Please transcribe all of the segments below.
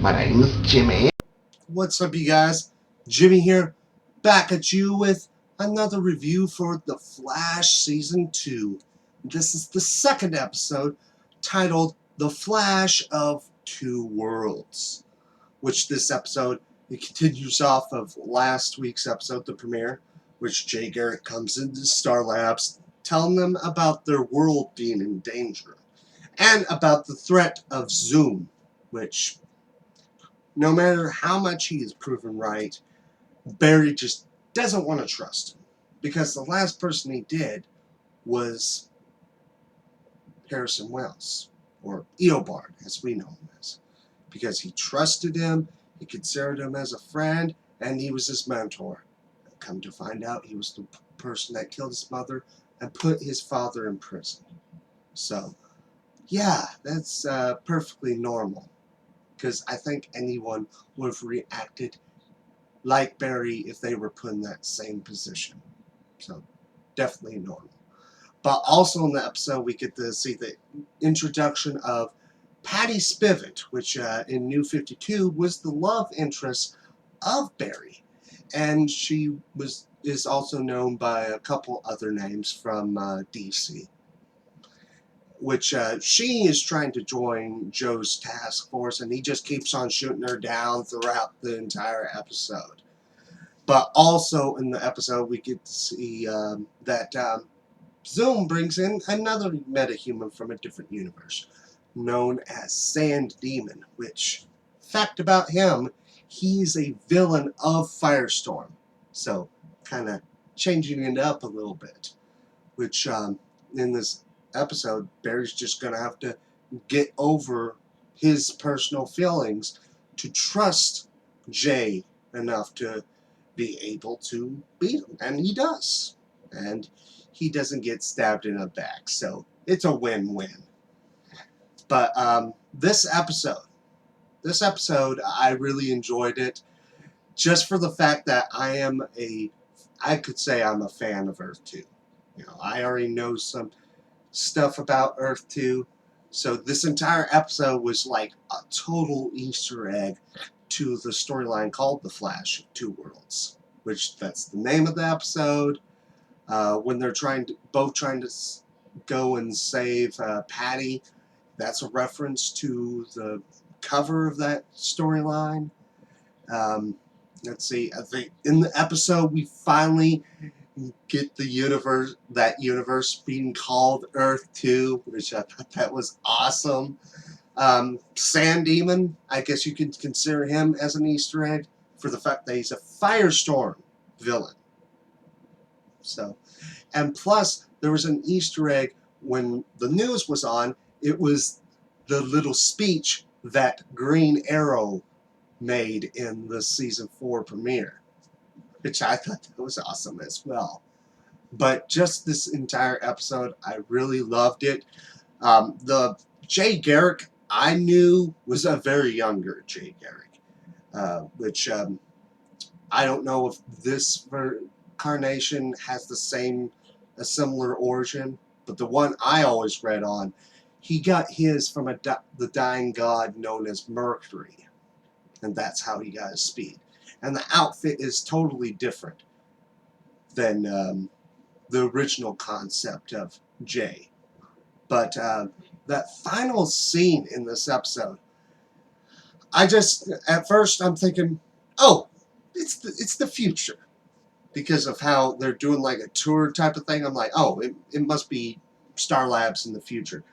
My name's Jimmy. What's up, you guys? Jimmy here, back at you with another review for The Flash Season 2. This is the second episode, titled The Flash of Two Worlds, which this episode, it continues off of last week's episode, the premiere, which Jay Garrick comes into Star Labs, telling them about their world being in danger, and about the threat of Zoom, which, no matter how much he is proven right, Barry just doesn't want to trust him. Because the last person he did was Harrison Wells, or Eobard, as we know him as. Because he trusted him, he considered him as a friend, and he was his mentor. Come to find out, he was the person that killed his mother and put his father in prison. So, yeah, that's perfectly normal. Because I think anyone would have reacted like Barry if they were put in that same position. So, definitely normal. But also in the episode, we get to see the introduction of Patty Spivot, which in New 52 was the love interest of Barry. And she is also known by a couple other names from DC. Which she is trying to join Joe's task force, and he just keeps on shooting her down throughout the entire episode. But also in the episode, we get to see that Zoom brings in another metahuman from a different universe, known as Sand Demon, which, fact about him, he's a villain of Firestorm. So, kind of changing it up a little bit. Which, in this episode, Barry's just going to have to get over his personal feelings to trust Jay enough to be able to beat him. And he does. And he doesn't get stabbed in the back. So it's a win-win. But this episode, I really enjoyed it. Just for the fact that I could say I'm a fan of Earth 2. You know, I already know some stuff about Earth 2. So this entire episode was like a total Easter egg to the storyline called The Flash of Two Worlds. Which, that's the name of the episode. When they're both trying to go and save Patty, that's a reference to the cover of that storyline. Let's see, I think in the episode we finally get the universe being called Earth 2, which I thought that was awesome. Sand Demon, I guess you could consider him as an Easter egg for the fact that he's a Firestorm villain. So, and plus, there was an Easter egg when the news was on. It was the little speech that Green Arrow made in the season 4 premiere, which I thought that was awesome as well. But just this entire episode, I really loved it. The Jay Garrick I knew was a very younger Jay Garrick, which I don't know if this incarnation has a similar origin, but the one I always read on, he got his from the dying god known as Mercury, and that's how he got his speed. And the outfit is totally different than the original concept of Jay. But that final scene in this episode, at first I'm thinking, oh, it's the future. Because of how they're doing like a tour type of thing, I'm like, oh, it must be Star Labs in the future.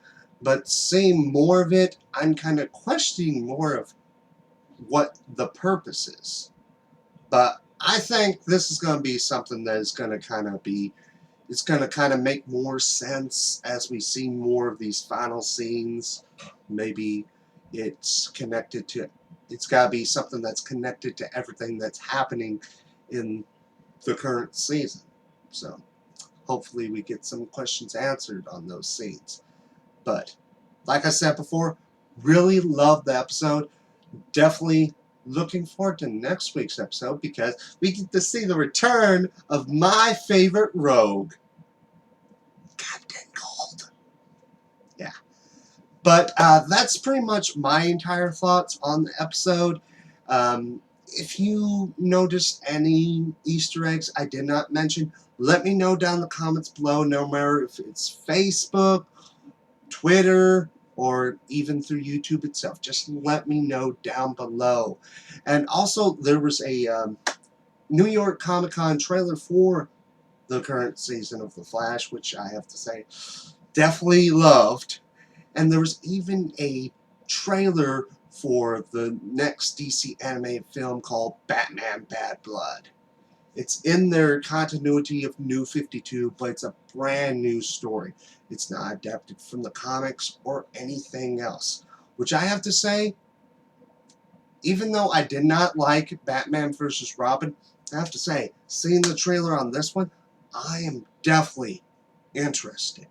But seeing more of it, I'm kind of questioning more of what the purpose is. But I think this is going to be something that is going to kind of make more sense as we see more of these final scenes. Maybe it's got to be something that's connected to everything that's happening in the current season. So hopefully we get some questions answered on those scenes. But like I said before, really loved the episode. Definitely looking forward to next week's episode because we get to see the return of my favorite rogue, Captain Cold. Yeah. But that's pretty much my entire thoughts on the episode. If you noticed any Easter eggs I did not mention, let me know down in the comments below, no matter if it's Facebook, Twitter, or even through YouTube itself. Just let me know down below. And also, there was a New York Comic Con trailer for the current season of The Flash, which I have to say, definitely loved. And there was even a trailer for the next DC animated film called Batman Bad Blood. It's in their continuity of New 52, but it's a brand new story. It's not adapted from the comics or anything else. Which I have to say, even though I did not like Batman vs. Robin, I have to say, seeing the trailer on this one, I am definitely interested.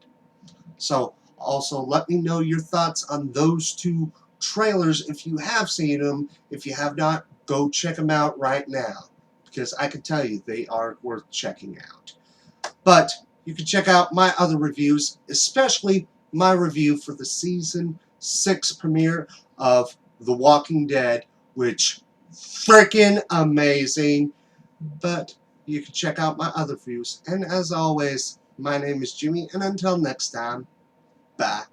So, also let me know your thoughts on those two trailers if you have seen them. If you have not, go check them out right now, because I can tell you they are worth checking out. But you can check out my other reviews, especially my review for the Season 6 premiere of The Walking Dead, which freaking amazing. But you can check out my other reviews. And as always, my name is Jimmy, and until next time, bye.